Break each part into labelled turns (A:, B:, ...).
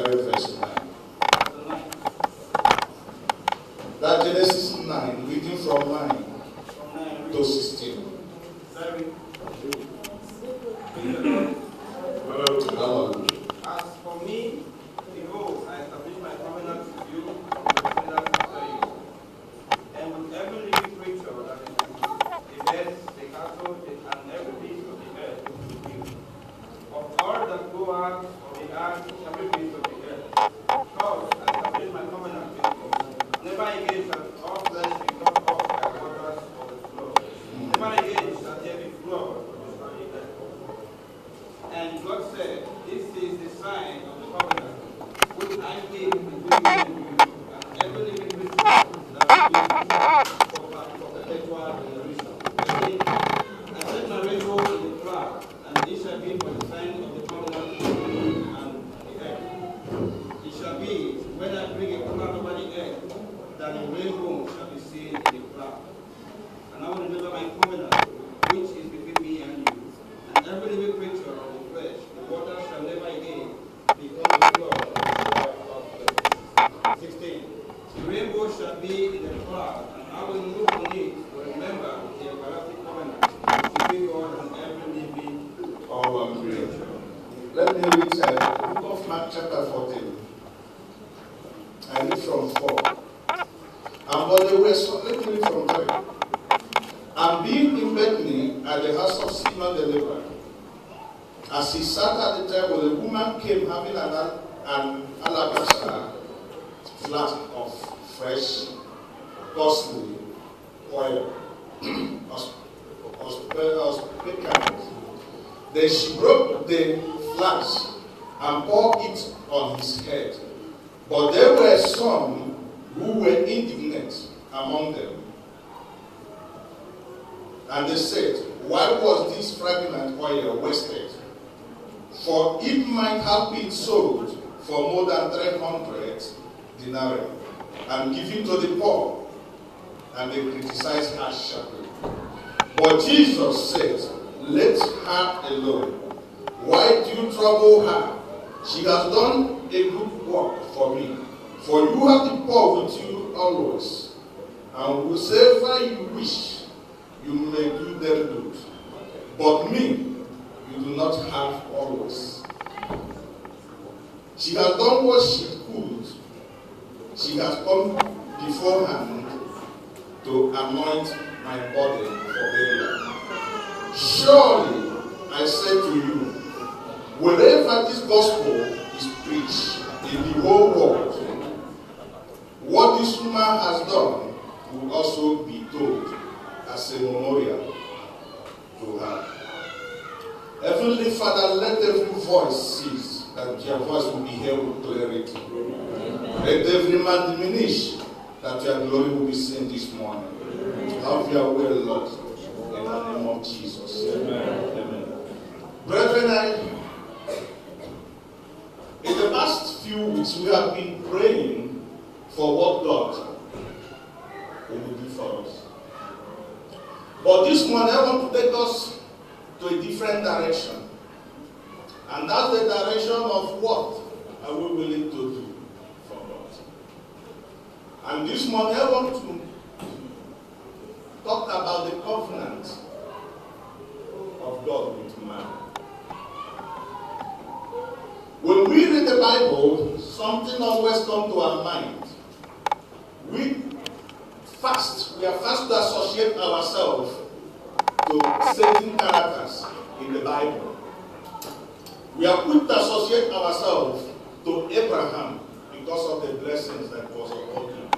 A: very verse 9. That Genesis 9, reading from 9 to 16. Hallelujah.
B: As for me, behold, I establish my covenant with you, and after you, and with every living creature that is with you, the birds, the cattle, and every beast of the earth with you. Of all that go out of the earth, every beast of the earth. Because I establish my covenant with you. Never again shall all flesh be cut off by waters of the flood. Never again shall there be flood of the earth. And God said, this is the sign of the covenant, which I make between me and you, and every living creature that will be for perpetual generation. I set my rainbow in the cloud, and it shall be for the sign of the covenant between me and the earth. It shall be, when I bring a cloud over the earth, that the rainbow shall be seen in the cloud. And I will remember my covenant, which is between me and you, and every living creature of the flesh. The water shall never again become the flood of the 16. The rainbow shall be in the cloud, and I will look on it to remember the everlasting covenant between God and every living creature.
A: Let me read the book of Mark chapter 14. I read from 4. But they were so, let me read from 3. And being in Bethany at the house of Simon the Leper, as he sat at the table, a woman came having an alabaster flask of fresh, costly oil. Then she broke the flask and poured it on his head. But there were some who were indignant among them. And they said, why was this fragrant oil wasted? For it might have been sold for more than 300 denarii and given to the poor. And they criticized her sharply. But Jesus said, let her alone. Why do you trouble her? She has done a good work for me. For you have the poor with you always. And whosoever you wish, you may do them good. But me, you do not have always. She has done what she could. She has come beforehand to anoint my body for burial. Surely, I say to you, wherever this gospel is preached in the whole world, what this woman has done will also be told as a memorial to her. Heavenly Father, let every voice cease, that your voice will be heard with clarity. Amen. Let every man diminish, that your glory will be seen this morning. Have your way, Lord, in the name of Jesus. Amen. Amen. Brethren, in the past few weeks, we have been praying for what God will do for us. But this morning, I want to take us to a different direction. And that's the direction of what are we willing to do for God. And this morning, I want to talk about the covenant of God with man. When we read the Bible, something always comes to our mind. We are fast to associate ourselves to certain characters in the Bible. We are quick to associate ourselves to Abraham because of the blessings that was upon him.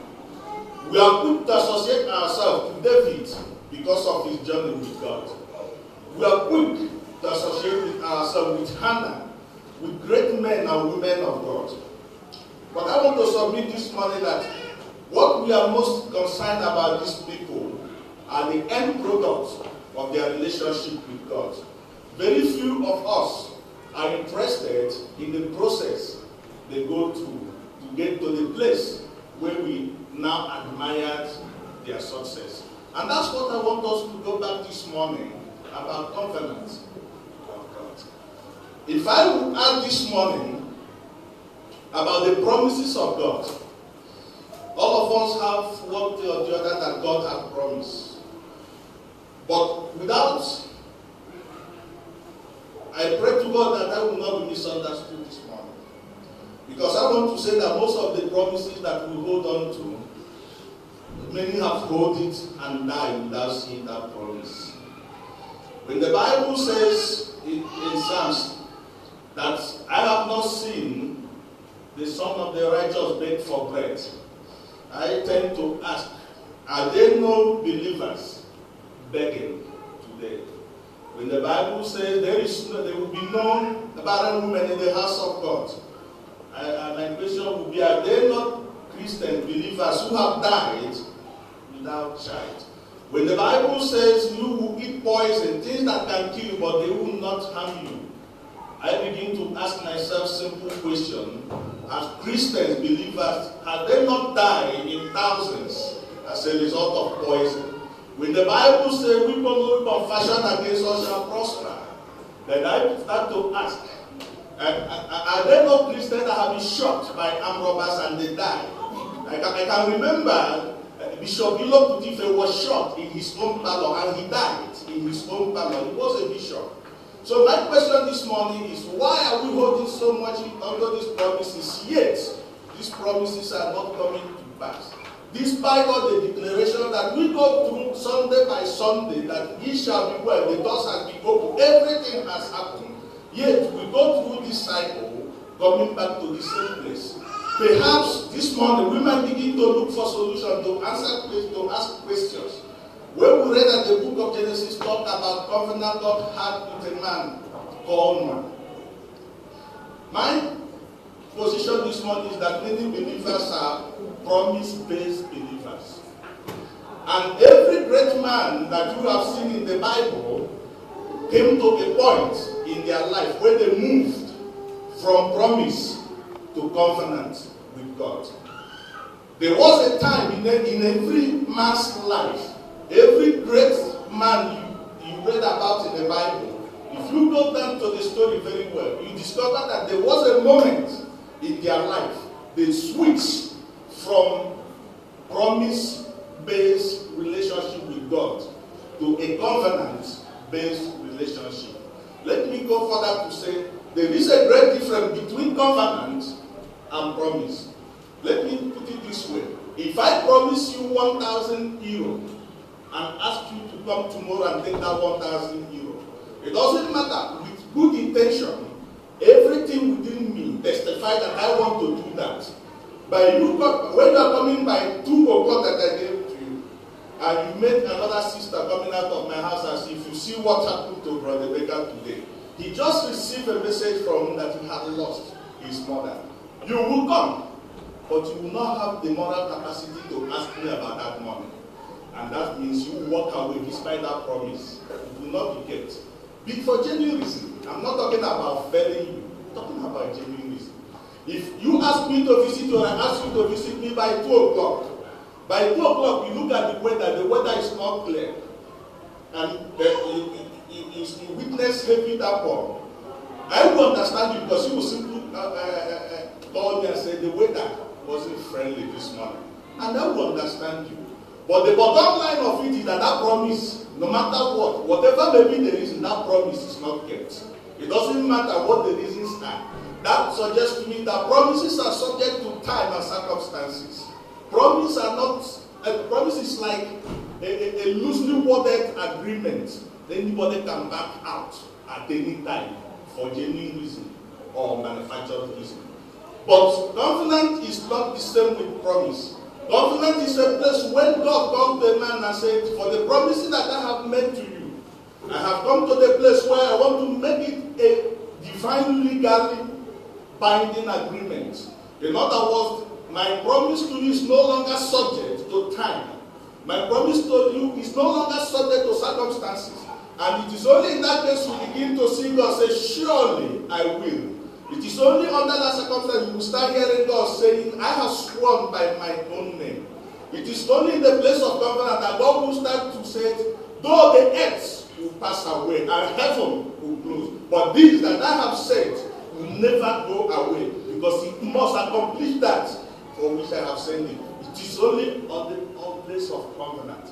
A: We are quick to associate ourselves to David because of his journey with God. We are quick to associate ourselves with Hannah, with great men and women of God. But I want to submit this morning that what we are most concerned about these people are the end products of their relationship with God. Very few of us are interested in the process they go through to get to the place where we now admire their success. And that's what I want us to go back this morning about covenant of God. If I would add this morning, about the promises of God. All of us have one thing or the other that God has promised. But I pray to God that I will not be misunderstood this morning. Because I want to say that most of the promises that we hold on to, many have held it and died without seeing that promise. When the Bible says in Psalms that I have not seen the son of the righteous beg for bread, I tend to ask, are there no believers begging today? When the Bible says there will be no barren woman in the house of God, my question would be, are there not Christian believers who have died without child? When the Bible says you will eat poison, things that can kill you, but they will not harm you, I begin to ask myself simple question: as Christians, believers, have they not died in thousands as a result of poison? When the Bible says weapon no weapon fashioned against us shall prosper, then I start to ask, are there no Christians that have been shot by armed robbers and they died? I can remember Bishop Ilo Putife was shot in his own parlor and he died in his own parlor. He was a bishop. So my question this morning is, why are we holding so much onto these promises, yet these promises are not coming to pass? Despite all the declaration that we go through Sunday by Sunday, that ye shall be well, the doors have been opened, everything has happened, yet we go through this cycle, coming back to the same place. Perhaps this morning we might begin to look for solutions, to ask questions. When we read that the book of Genesis talked about covenant God had with a man called man. My position this morning is that many believers are promise-based believers. And every great man that you have seen in the Bible came to a point in their life where they moved from promise to covenant with God. There was a time in every man's life, every great man you read about in the Bible, if you go down to the story very well, you discover that there was a moment in their life they switched from promise-based relationship with God to a covenant-based relationship. Let me go further to say there is a great difference between covenant and promise. Let me put it this way. If I promise you 1,000 euro and ask you to come tomorrow and take that 1,000 euro, it doesn't matter. With good intention, everything within me testify that I want to do that. When you are coming by 2 o'clock that I gave to you, and you met another sister coming out of my house as if you see what happened to Brother Baker today. He just received a message from him that he had lost his mother. You will come, but you will not have the moral capacity to ask me about that money. And that means you walk away despite that promise. It will not be kept. For genuine reason. I'm not talking about failing you. I'm talking about genuine reason. If you ask me to visit you, or I ask you to visit me by 2 o'clock, by 2 o'clock you look at the weather is not clear, and you witness heavy downpour, I will understand you, because you will simply call me and say the weather wasn't friendly this morning, and I will understand you. But the bottom line of it is that promise, no matter what, whatever may be the reason, that promise is not kept. It doesn't matter what the reasons are. That suggests to me that promises are subject to time and circumstances. Promise is like a loosely worded agreement. Anybody can back out at any time for genuine reason or manufactured reason. But covenant is not the same with promise. Covenant is a place when God comes to a man and said, for the promises that I have made to you, I have come to the place where I want to make it a divine legally binding agreement. In other words, my promise to you is no longer subject to time. My promise to you is no longer subject to circumstances. And it is only in that case you begin to see God say, surely I will. It is only under that circumstance you will start hearing God saying, I have sworn by my own name. It is only in the place of covenant that God will start to say, though the earth will pass away and heaven will close, but this that I have said will never go away, because he must accomplish that for which I have sent him. It is only on the place of covenant.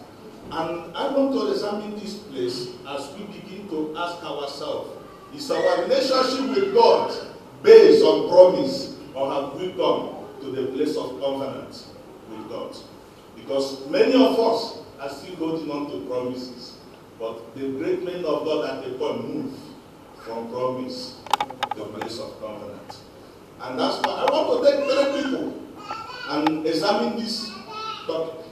A: And I want to examine this place as we begin to ask ourselves, is our relationship with God based on promise, or have we come to the place of covenant with God? Because many of us are still holding on to promises, but the great men of God at the point move from promise to the place of covenant. And that's why I want to take 3 people and examine this topic.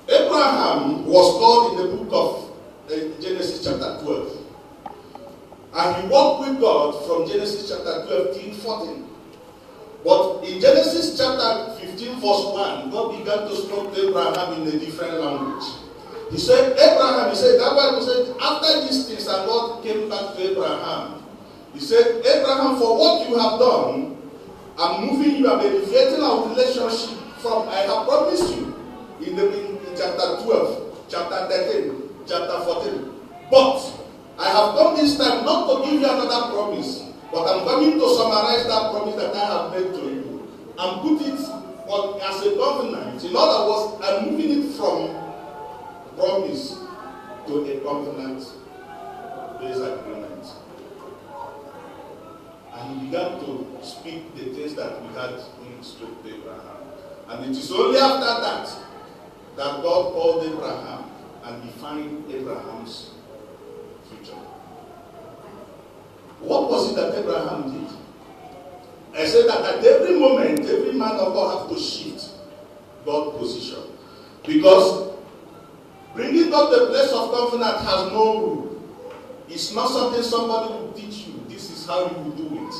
A: Abraham was called in the book of Genesis chapter 12. And he walked with God from Genesis chapter 12 till 14. But in Genesis chapter 15 verse 1, God began to speak to Abraham in a different language. He said, Abraham, that Bible said, after these things, and God came back to Abraham. He said, Abraham, for what you have done, I'm moving you, I'm elevating our relationship from I have promised you in chapter 12, chapter 13, chapter 14. But I have come this time not to give you another promise, but I'm coming to summarize that promise that I have made to you and put it as a covenant. In other words, I'm moving it from promise to a covenant-based agreement. And he began to speak the things that we had in spoke to Abraham. And it is only after that that God called Abraham and defined Abraham's future. What was it that Abraham did? I said that at every moment, every man of God has to shift God's position. Because bringing God to the place of covenant has no rule. It's not something somebody will teach you. This is how you will do it.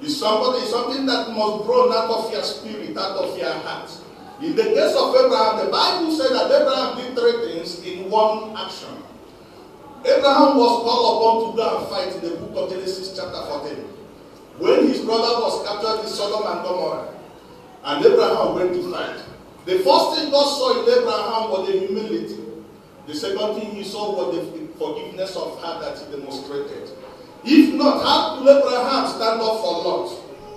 A: It's something that must grow out of your spirit, out of your heart. In the case of Abraham, the Bible said that Abraham did 3 things in one action. Abraham was called upon to go and fight in the book of Genesis chapter 14. When his brother was captured in Sodom and Gomorrah, and Abraham went to fight. The first thing God saw in Abraham was the humility. The second thing he saw was the forgiveness of heart that he demonstrated. If not, how could Abraham stand up for Lot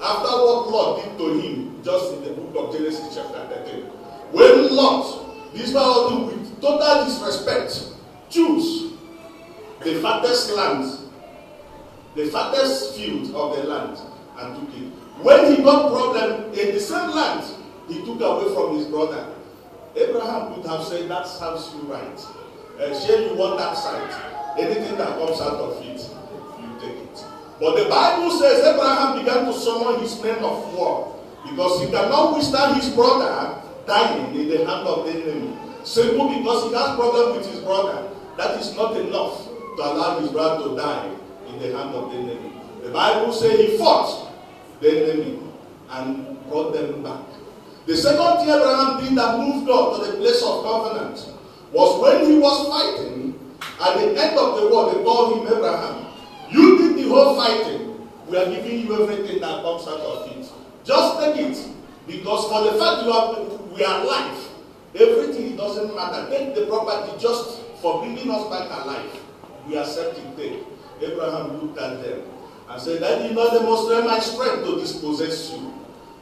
A: after what Lot did to him just in the book of Genesis chapter 13? When Lot, this man with total disrespect, chose the fattest land, the fattest field of the land, and took it. When he got problem in the same land, he took away from his brother. Abraham could have said, that serves you right. Share you want that side. Anything that comes out of it, you take it. But the Bible says Abraham began to summon his men of war because he cannot withstand his brother dying in the hand of the enemy. Simple because he has problem with his brother. That is not enough to allow his brother to die in the hand of the enemy. The Bible says he fought the enemy and brought them back. The second thing Abraham did that moved God to the place of covenant was when he was fighting. At the end of the war, they called him Abraham. You did the whole fighting. We are giving you everything that comes out of it. Just take it. Because for the fact we are alive, everything, it doesn't matter. Take the property just for bringing us back alive. We accept it. Take. Abraham looked at them and said, I did not demonstrate my strength to dispossess you.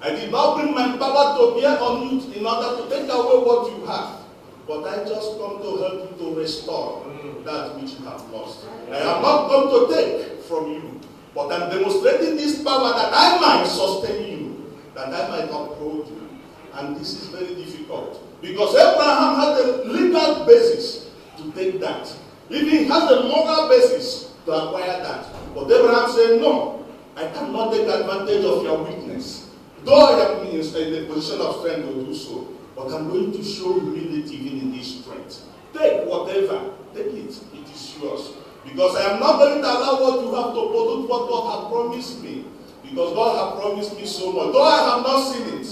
A: I did not bring my power to bear on you in order to take away what you have. But I just come to help you to restore that which you have lost. I am not come to take from you, but I'm demonstrating this power that I might sustain you, that I might uphold you. And this is very difficult. Because Abraham had a legal basis to take that. Even has a moral basis to acquire that. But Abraham said, no, I cannot take advantage of your weakness. Though I am in the position of strength to do so, but I'm going to show humility even in this strength. Take whatever. Take it. It is yours. Because I am not going to allow what you have to pollute what God has promised me. Because God has promised me so much. Though I have not seen it,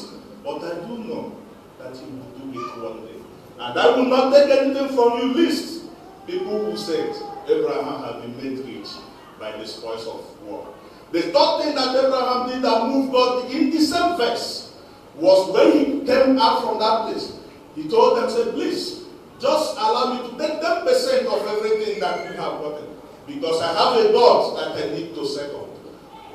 A: but I do know that He will do it one day. And I will not take anything from you, least people who said Abraham had been made rich by the spoils of war. The third thing that Abraham did that moved God in the same verse was when he came out from that place. He told them, said, please, just allow me to take 10% of everything that we have gotten. Because I have a God that I need to settle.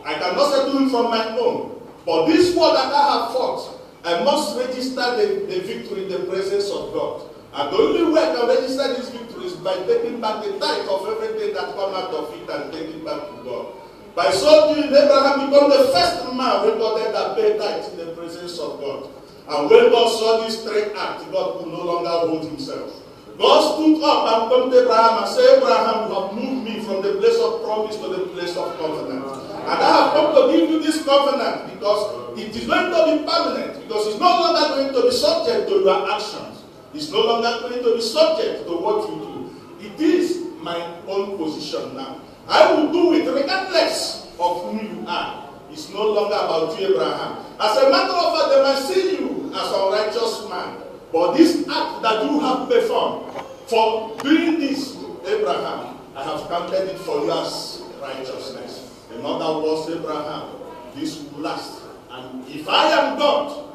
A: I cannot settle it from my own. But this war that I have fought, I must register the victory in the presence of God. And the only way I can register this victory is by taking back the tithe of everything that comes out of it and taking back to God. By so doing, Abraham became the first man recorded that paid tithe in the presence of God. And when God saw this straight act, God could no longer hold himself. God stood up and come to Abraham and said, Abraham, you have moved me from the place of promise to the place of covenant. And I have come to give you this covenant because it is going to be permanent. Because it's no longer going to be subject to your actions. It's no longer going to be subject to what you do. It is my own position now. I will do it regardless of who you are. It's no longer about you, Abraham. As a matter of fact, they might see you as a righteous man. But this act that you have performed, for doing this, Abraham, I have counted it for you as righteousness. In other words, Abraham, this will last. And if I am God,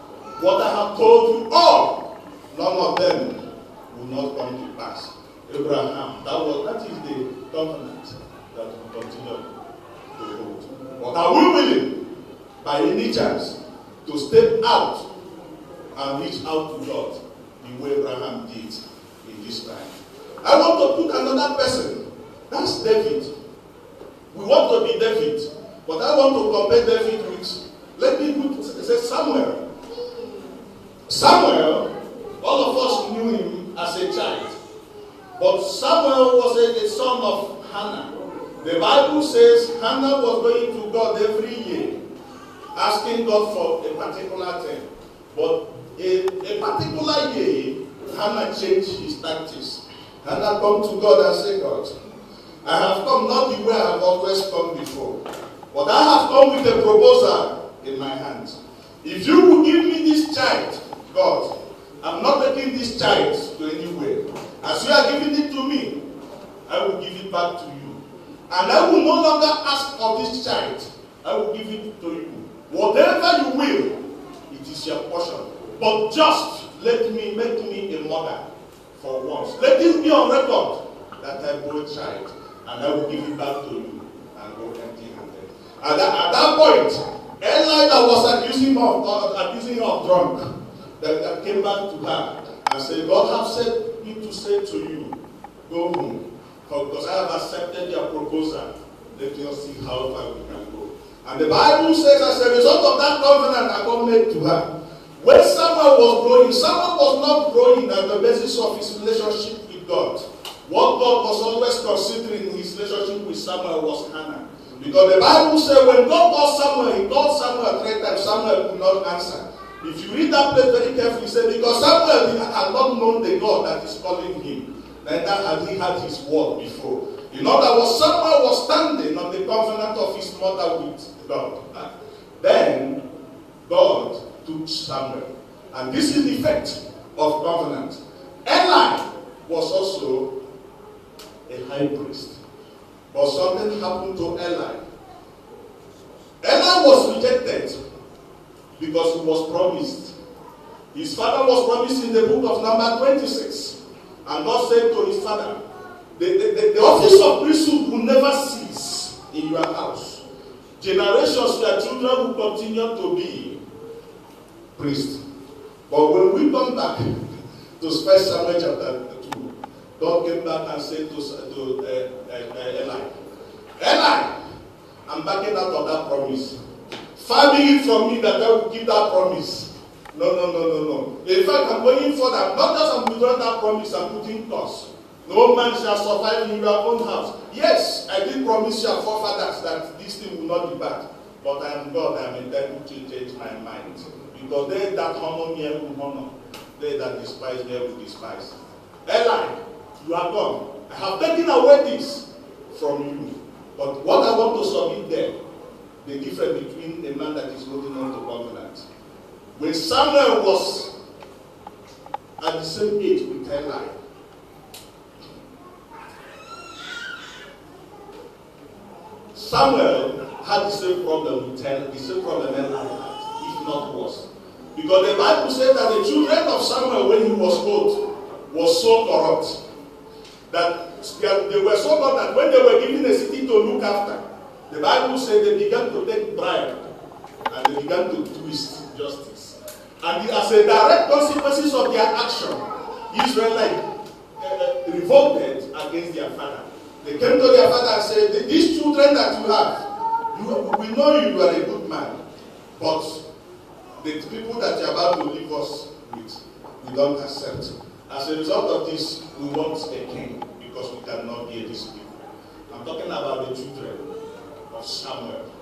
A: what I have told you all, none of them will not come to pass. Abraham, that is the covenant that will continue to hold. But are we willing, by any chance, to step out and reach out to God the way Abraham did in this time? I want to put another person. That's David. We want to be David, but I want to compare David with, let me say Samuel. Samuel, all of us knew him as a child, but Samuel was a son of Hannah. The Bible says Hannah was going to God every year, asking God for a particular thing. But a particular year, Hannah changed his tactics. Hannah come to God and say, God, I have come not the way I have always come before, but I have come with a proposal in my hands. If you will give me this child, God, I'm not taking this child to anywhere. As you are giving it to me, I will give it back to you. And I will no longer ask of this child. I will give it to you. Whatever you will, it is your portion. But just make me a mother for once. Let it be on record that I bore a child, and I will give it back to you and go empty-handed. At that point, Eli that was accusing her of drunk, that came back to her and said, God has said me to say to you, go home, because I have accepted your proposal. Let us see how far we can go. And the Bible says, as a result of that covenant that God made to her, when Samuel was not growing at the basis of his relationship with God. What God was always considering in his relationship with Samuel was Hannah. Because the Bible says when God called Samuel, he called Samuel 3 times, Samuel could not answer. If you read that place very carefully, he said, because Samuel had not known the God that is calling him, neither had he had his word before. In other words, Samuel was standing on the covenant of his mother with God. Then God took Samuel. And this is the effect of covenant. Eli was also a high priest. But something happened to Eli. Eli was rejected because he was promised. His father was promised in the book of Numbers 26. And God said to his father, the office of priesthood will never cease in your house. Generations, your children will continue to be priests. But when we come back to 1 Samuel chapter 2, God came back and said to Eli, Eli, I'm backing out of that promise. Far be it from me that I will keep that promise. No. In fact, I'm going further. Not just I'm withdrawing that promise, I'm putting cost. No man shall survive in your own house. Yes, I did promise your forefathers that this thing will not be bad. But I am God, I am entitled to change my mind. Because they that honor me will honor. They that despise me will despise. Eli, you are gone. I have taken away this from you. But what I want to submit there, the difference between a man that is holding on to covenant. When Samuel was at the same age with Eli, Samuel had the same problem with Eli, the same problem Eli had, if not worse. Because the Bible said that the children of Samuel, when he was old, was so corrupt that they were so corrupt that when they were given a city to look after, The Bible says they began to take bribe and they began to twist justice. And as a direct consequences of their action, Israelites revolted against their father. They came to their father and said, these children that you have, we know you are a good man, but the people that you are about to leave us with, we don't accept. As a result of this, we want a king because we cannot bear these people. I'm talking about the children of Samuel.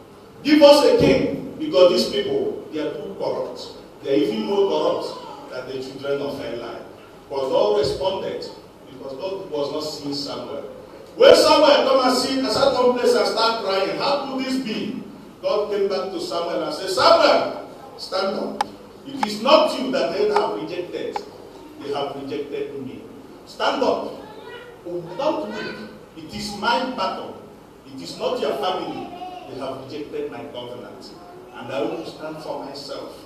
A: Give us a king because these people, they are too corrupt. They are even more corrupt than the children of Eli. But God responded because God was not seeing Samuel. When Samuel come and see at one place and start crying, how could this be? God came back to Samuel and said, Samuel, stand up. It is not you that they have rejected. They have rejected me. Stand up. Don't weep. It is my battle. It is not your family. They have rejected my covenant. And I will stand for myself.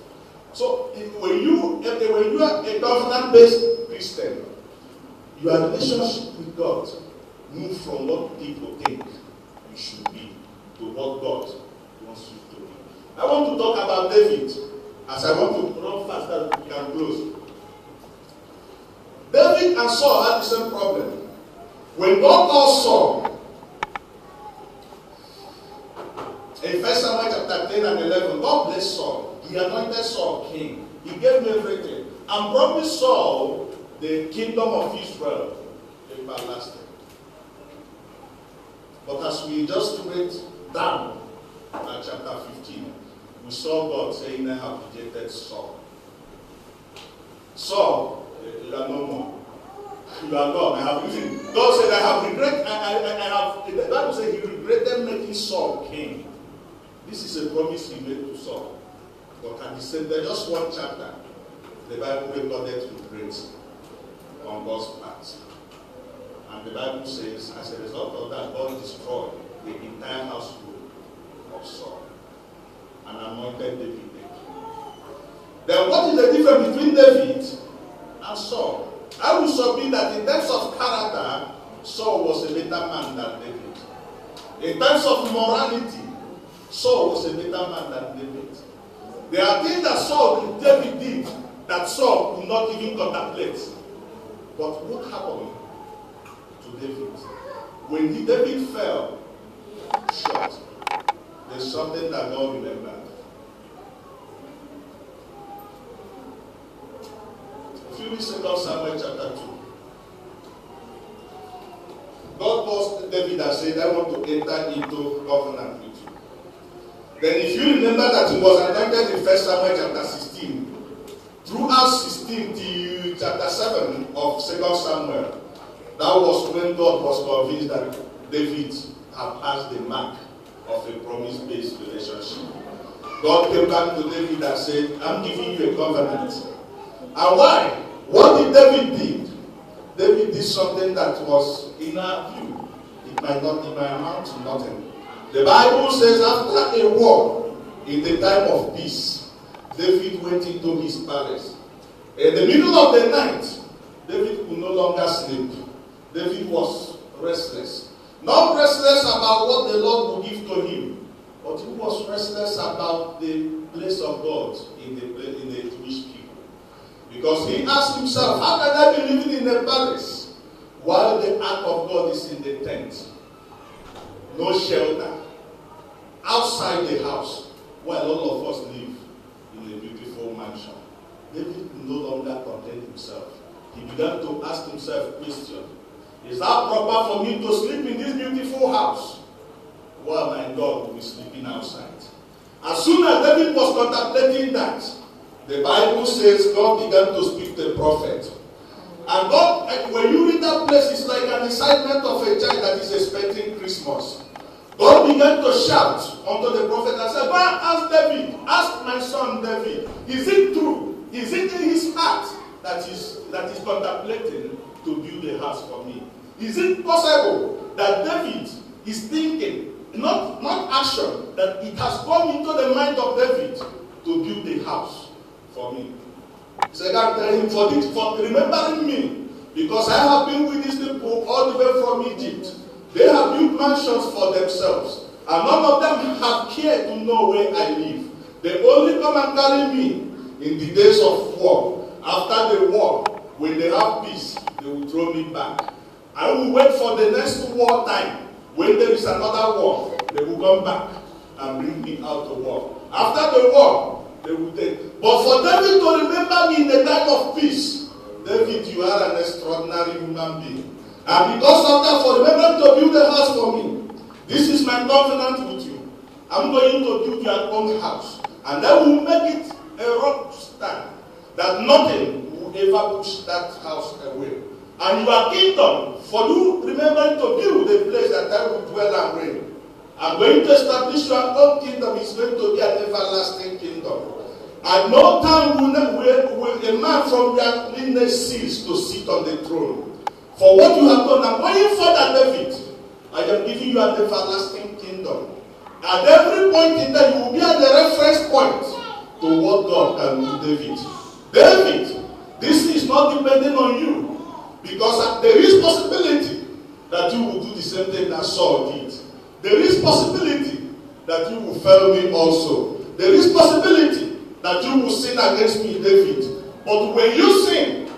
A: So when you are a covenant-based Christian, your relationship with God move from what people think you should be to what God wants you to be. I want to talk about David, as I want to run faster we can close. David and Saul had the same problem. When God called Saul, in 1 Samuel chapter 10 and 11, God blessed Saul. He anointed Saul king. He gave him everything. And promised Saul the kingdom of Israel everlasting. But as we just read down at chapter 15, we saw God saying, I have rejected Saul. Saul, you are no more. You are gone. I have written. God said, I have regret. I have. The Bible says he regretted making Saul king. This is a promise he made to Saul. But at the same time, just one chapter, the Bible recorded regret on God's part. And the Bible says, as a result of that, God destroyed the entire household of Saul and anointed David. Then what is the difference between David and Saul? I will submit that in terms of character, Saul was a better man than David. In terms of morality, Saul was a better man than David. There are things that David did that Saul could not even contemplate. But what happened to David? When David fell short, there's something that God remembered. A few weeks ago, Samuel chapter 2. God calls David and said, I want to enter into covenant with you. Then if you remember that he was anointed in 1 Samuel chapter 16, throughout 16 till chapter 7 of 2 Samuel, that was when God was convinced that David had passed the mark of a promise-based relationship. God came back to David and said, I'm giving you a covenant. And why? What did David do? David did something that was, in our view, it might amount to nothing. The Bible says after a war, in the time of peace, David went into his palace. In the middle of the night, David could no longer sleep. David was restless. Not restless about what the Lord would give to him, but he was restless about the place of God in the Jewish people. Because he asked himself, how can I be living in a palace while the ark of God is in the tent? No shelter. Outside the house, while all of us live in a beautiful mansion. David could no longer content himself. He began to ask himself questions. Is that proper for me to sleep in this beautiful house while my God will be sleeping outside? As soon as David was contemplating that, the Bible says God began to speak to the prophet. And God, when you read that place, it's like an excitement of a child that is expecting Christmas. God began to shout unto the prophet and said, go and ask David, ask my son David, is it true? Is it in his heart that is contemplating to build a house for me? Is it possible that David is thinking, not action, that it has come into the mind of David to build a house for me? He said, I'm telling him for remembering me, because I have been with these people all the way from Egypt. They have built mansions for themselves. And none of them have cared to know where I live. They only come and carry me in the days of war. After the war, when they have peace, they will throw me back. I will wait for the next war time. When there is another war, they will come back and bring me out of war. After the war, they will take. But for David to remember me in the time of peace, David, you are an extraordinary human being. And because of that, for remembering to build a house for me, this is my covenant with you. I'm going to build your own house. And I will make it a rock stand, that nothing will ever push that house away. And your kingdom, for you remembering to build a place that I will dwell and reign. I'm going to establish your own kingdom. It's going to be an everlasting kingdom. At no time will a man from your lineage cease to sit on the throne. For what you have done, I'm going further, David. I am giving you an everlasting kingdom. At every point in time, you will be at the reference point to what God can do, David. David, this is not depending on you. Because there is possibility that you will do the same thing that Saul did. There is possibility that you will fail me also. There is possibility that you will sin against me, David. But when you sin,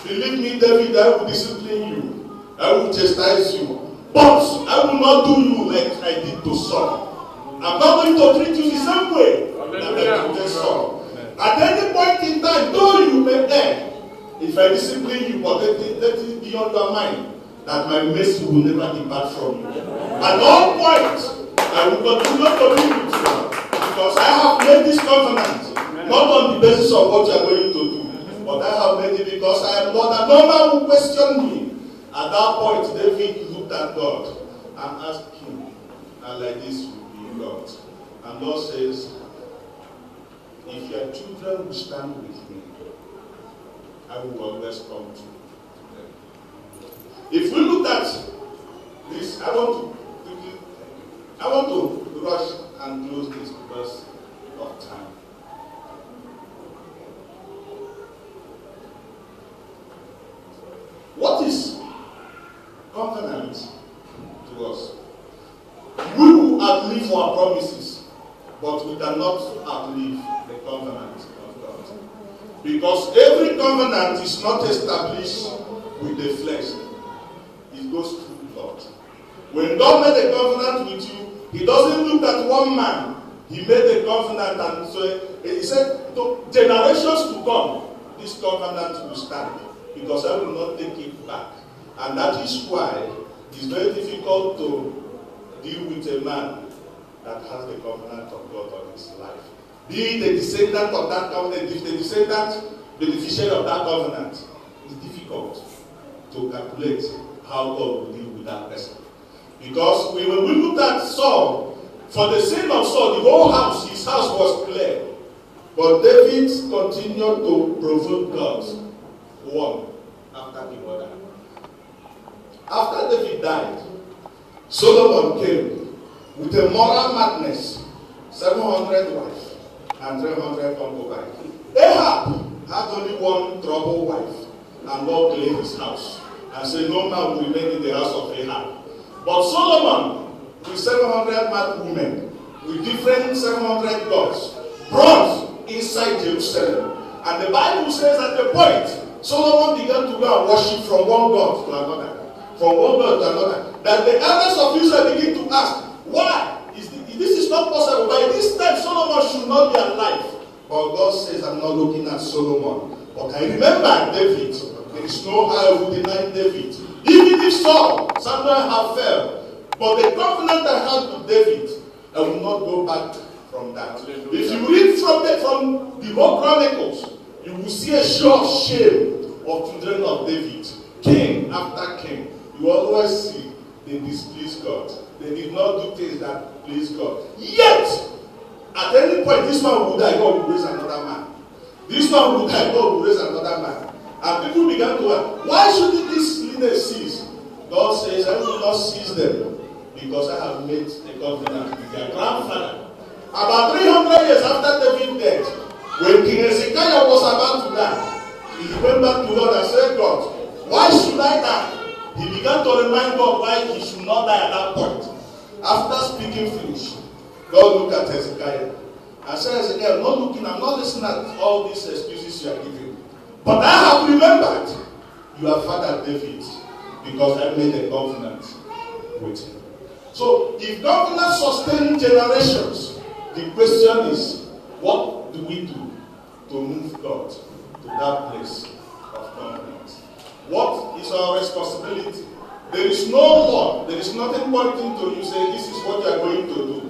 A: believe me, David, I will discipline you. I will chastise you. But I will not do you like I did to Saul. I'm not going to treat you the same way that I did Saul. At any point in time, though you may err, if I discipline you, but let it be on your mind that my mercy will never depart from you. At all points, I will continue to be with you because I have made this covenant not on the basis of what you are going to do, but I have made it because I am God. And no man will question me. At that point, David looked at God and asked him, and like this will be God. And God says, if your children will stand with me, I will always come to them. If we look at this, I want to rush and close this because of time. What is covenant to us? We will outlive our promises, but we cannot outlive the covenant of God. Because every covenant is not established with the flesh. It goes through blood. When God made a covenant with you, He doesn't look at one man. He made a covenant and so He said, to generations to come, this covenant will stand. Because I will not take it back. And that is why it's very difficult to deal with a man that has the covenant of God on his life. Be the descendant of that covenant, if the descendant, beneficiary of that covenant, it's difficult to calculate how God will deal with that person. Because when we looked at Saul, for the sin of Saul, the whole house, his house was clear. But David continued to provoke God, one after the other. After David died, Solomon came with a moral madness, 700 wives and 300 concubines. Ahab had only one troubled wife, and God cleared his house and said, no man will remain in the house of Ahab. But Solomon, with 700 mad women, with different 700 gods, brought inside Jerusalem. And the Bible says at the point, Solomon began to go and worship from one god to another. From one god to another. That the elders of Israel begin to ask, why? This is not possible. By this time, Solomon should not be alive. But God says, I'm not looking at Solomon. But I remember David. There is no how I will deny David. Even if Samuel have failed. But the covenant I had with David, I will not go back from that. If you read from the whole Chronicles, you will see a show of shame of children of David. King after king. You always see they displease God. They did not do things that please God. Yet, at any point, this man would die, God will raise another man. This man would die, God will raise another man. And people began to ask, why should this lineage cease? God says, I will not seize them because I have made a covenant with their grandfather. About 300 years after David died, when King Hezekiah was about to die, he went back to God and said, God, why should I die? He began to remind God why he should not die at that point. After speaking finish, God looked at Hezekiah and said, Hezekiah, I'm not listening at all these excuses you are giving. But I have remembered your father David, because I made a covenant with him. So, if covenant sustain generations, the question is, what do we do to move God to that place of covenant? What is our responsibility? There is no law. There is nothing pointing to you say this is what you are going to do.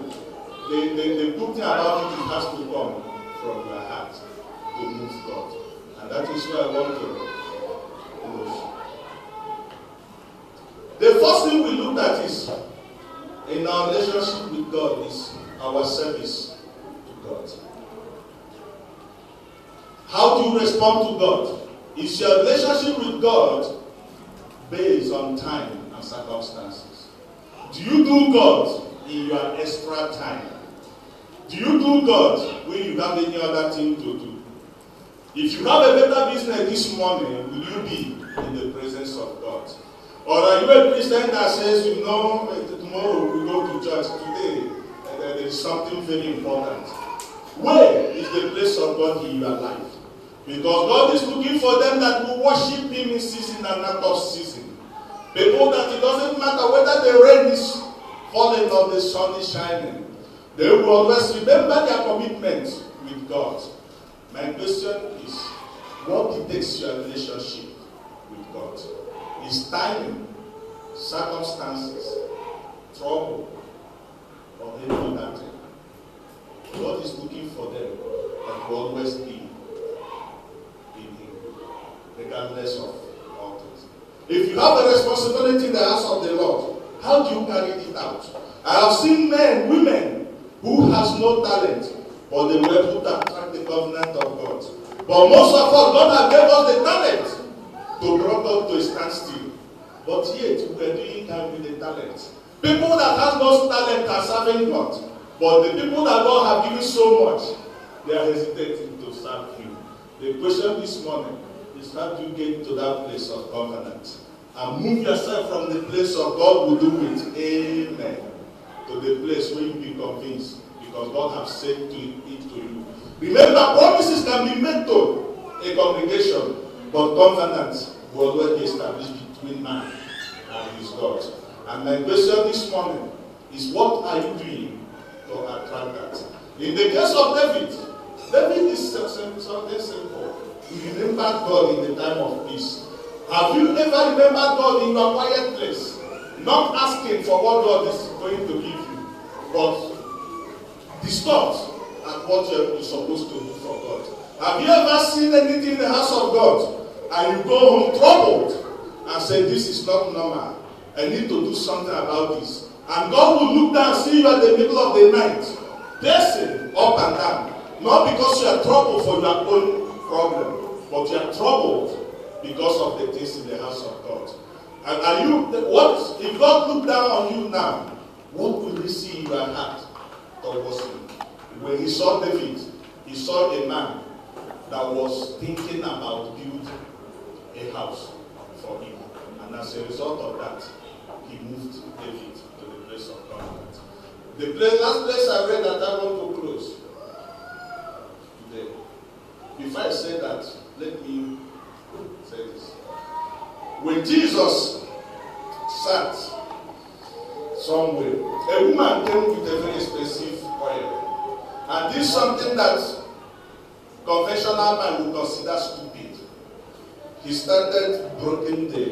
A: The good thing about it has to come from your heart to move God. And that is where I want to close. The first thing we looked at is in our relationship with God is our service to God. How do you respond to God? Is your relationship with God based on time and circumstances? Do you do God in your extra time? Do you do God when you have any other thing to do? If you have a better business this morning, will you be in the presence of God? Or are you a Christian that says, tomorrow we go to church, today there is something very important? Where is the place of God in your life? Because God is looking for them that will worship Him in season and out of season. People that it doesn't matter whether the rain is falling or the sun is shining. They will always remember their commitment with God. My question is, what dictates your relationship with God? Is timing, circumstances, trouble, or any other thing? God is looking for them that will always be in Him, regardless of all things. If you have a responsibility in the house of the Lord, how do you carry it out? I have seen men, women, who has no talent, but they were able to attract the covenant of God. But most of us, God has given us the talent to bring God to a standstill. But yet, we are doing time with the talent. People that have no talent are serving God. But the people that God have given so much, they are hesitating to serve Him. The question this morning is, how do you get to that place of covenant? And move yourself from the place of God will do it, amen, to the place where you be convinced, because God has said it to you. Remember, promises can be made to a congregation, but covenant will always be established between man and his God. And my question this morning is, what are you doing to attract that? In the case of David is something simple. He remembered God in the time of peace. Have you ever remembered God in your quiet place? Not asking for what God is going to give you, but disturbed at what you're supposed to do for God. Have you ever seen anything in the house of God and you go home troubled and say, this is not normal, I need to do something about this? And God will look down and see you at the middle of the night, pacing up and down, not because you are troubled for your own problem, but you are troubled because of the things in the house of God. And are you, what if God look down on you now, what will He see in your heart towards Him? When He saw David, He saw a man that was thinking about building a house for him. And as a result of that, He moved David to the place of covenant. The last place I read that I want to close today. Before I say that, let me say this. When Jesus sat somewhere, a woman came with a very expensive oil. And this is something that conventional man would consider stupid. He started breaking the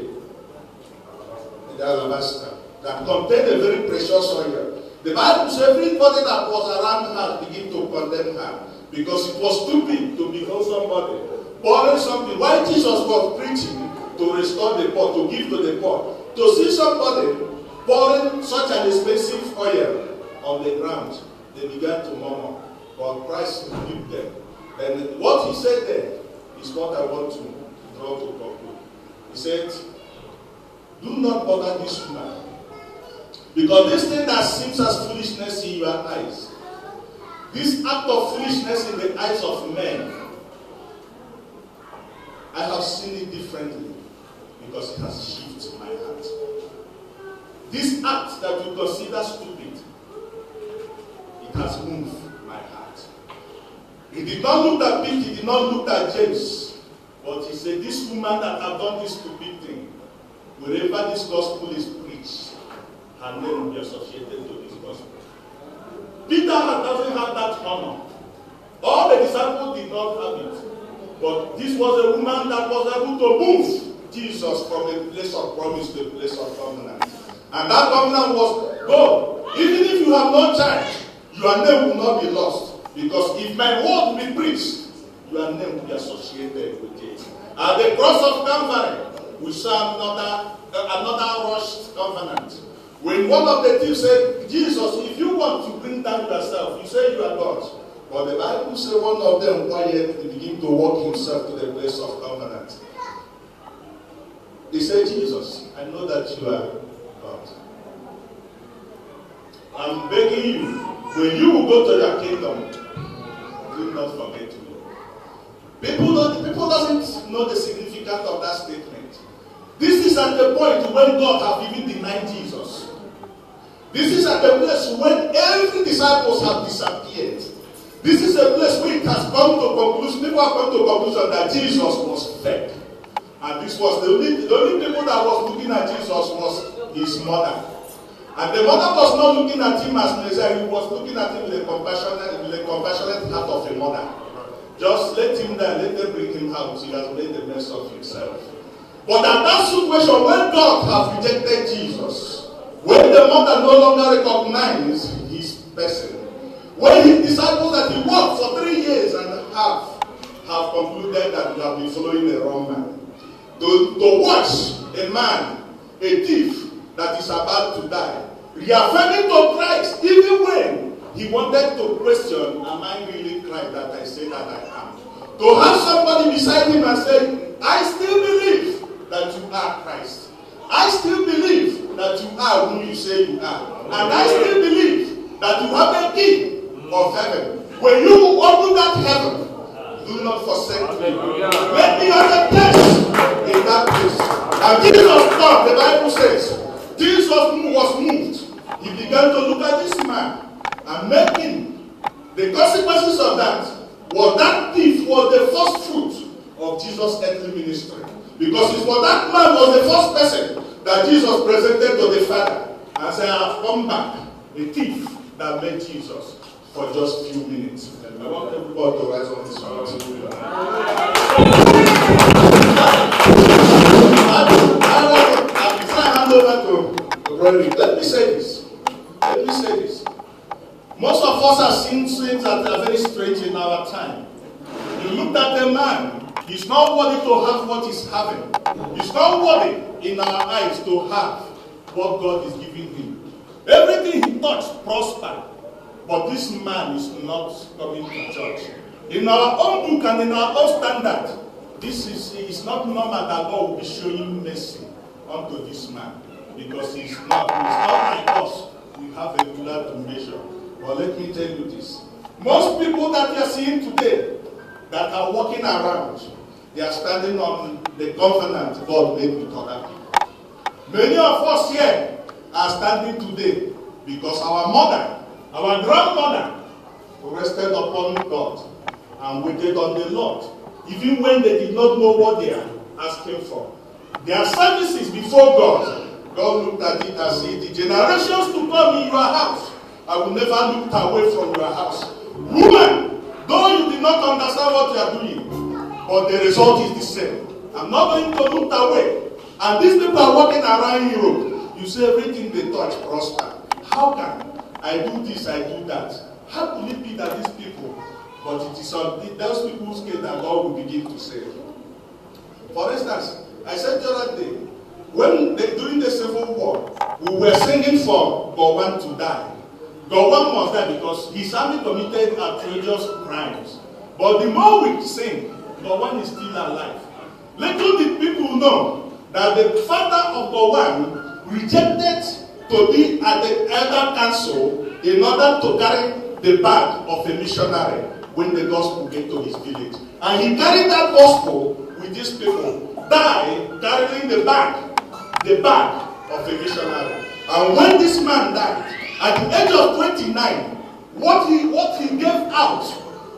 A: alabaster that contained a very precious oil. The Bible says everybody that was around her began to condemn her because it was stupid to behold somebody pouring something. While Jesus was preaching to restore the poor, to give to the poor, to see somebody pouring such an expensive oil on the ground, they began to murmur. But Christ rebuked them. And what He said there is what I want to draw to conclude. He said, do not bother this woman, because this thing that seems as foolishness in your eyes, this act of foolishness in the eyes of men, I have seen it differently because it has shifted my heart. This act that you consider stupid, it has moved my heart. He did not look at Pete, he did not look at James, but he said, this woman that have done this stupid thing, wherever this gospel is preached, her name will be associated to this gospel. Peter doesn't have that honor. All the disciples did not have it. But this was a woman that was able to move Jesus from a place of promise to a place of covenant. And that covenant was, go, even if you have no child, your name will not be lost. Because if my word will be preached, your name will be associated with it. At the cross of Calvary, we saw another rushed covenant. When one of the thieves said, Jesus, if you want to bring down yourself, you say you are God. But the Bible says one of them quietly began to walk himself to the place of covenant. He said, Jesus, I know that you are God. I'm begging you, when you will go to your kingdom, do not forget me. People doesn't know the significance of that statement. This is at the point when God have even denied Jesus. This is at the place when every disciples have disappeared. This is a place where it has come to conclusion. People have come to a conclusion that Jesus was fake. And this was the only people that was looking at Jesus was his mother. And the mother was not looking at him as Messiah. He was looking at him with a compassionate heart of a mother. Just let him die, let them bring him out. He has made a mess of himself. But at that situation, when God has rejected Jesus, when the mother no longer recognized his person, when his disciples that he walked for 3 years and a half have concluded that we have been following the wrong man, to watch a man, a thief that is about to die, reaffirming to Christ, even when he wanted to question, am I really Christ that I say that I am? To have somebody beside him and say, I still believe that you are Christ. I still believe that you are who you say you are. And I still believe that you have a key of heaven. When you open that heaven, do not forsake me. Let me have a place in that place. And Jesus thought, the Bible says, Jesus was moved. He began to look at this man and make him. The consequences of that was that thief was the first fruit of Jesus' earthly ministry. Because it was that man was the first person that Jesus presented to the Father and said, I have come back, a thief that met Jesus for just a few minutes. I want everybody to rise on this one. Before I hand over to Brother, let me say this. Most of us have seen things that are very strange in our time. You looked at a man. He's not worthy to have what he's having. He's not worthy in our eyes to have what God is giving him. Everything he touched prospered. But this man is not coming to church. In our own book and in our own standard, this is not normal that God will be showing mercy unto this man. Because he's not like us. We have a ruler to measure. But let me tell you this. Most people that you are seeing today that are walking around, they are standing on the covenant God made with other people. Many of us here are standing today because our mother, our grandmother, rested upon God and waited on the Lord, even when they did not know what they are asking for. Their services before God, God looked at it and said, the generations to come in your house, I will never look away from your house. Woman, though you did not understand what you are doing, but the result is the same. I'm not going to look away. And these people are walking around Europe. You say everything they touch prosper. How can I do this, I do that? How could it be that these people, but it is on those people's case that God will begin to save? For instance, I said the other day, during the Civil War, we were singing for Gowon to die. Gowon must die because his army committed outrageous crimes. But the more we sing, Gowon is still alive. Little did people know that the father of Gowon rejected to be at the elder council in order to carry the bag of a missionary when the gospel came to his village. And he carried that gospel with these people, died carrying the bag of a missionary. And when this man died, at the age of 29, what he gave out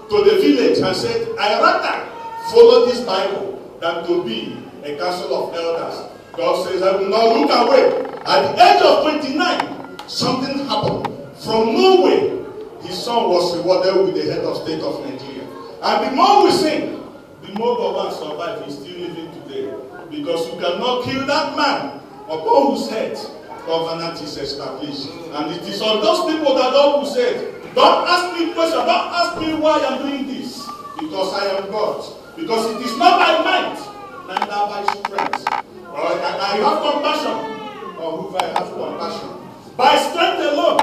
A: to the village and said, I rather follow this Bible than to be a council of elders. God says, I will not look away. At the age of 29, something happened. From nowhere, his son was rewarded with the head of state of Nigeria. And the more we sing, the more God survive. He's still living today. Because you cannot kill that man upon whose head covenant is established. And it is on those people that God will say, don't ask me questions, don't ask me why I'm doing this. Because I am God. Because it is not by might, neither by strength. I have compassion, or who I have compassion. By strength alone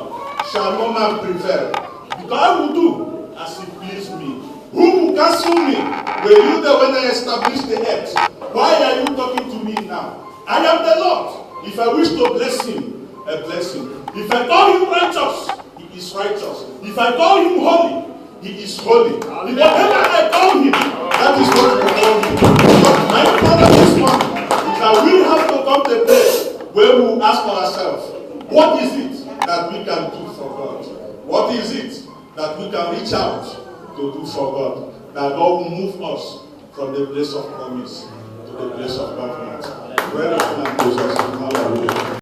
A: shall no man prevail. Because I will do as it please me. Who will cancel me? Were you there when I established the earth? Why are you talking to me now? I am the Lord. If I wish to bless him, I bless him. If I call him righteous, he is righteous. If I call him holy, he is holy. If whatever I call him, that is what I call him. But my problem this morning is that we have to come to a place where we will ask ourselves, what is it that we can do for God? What is it that we can reach out to do for God? That God will move us from the place of promise to the place of covenant. Where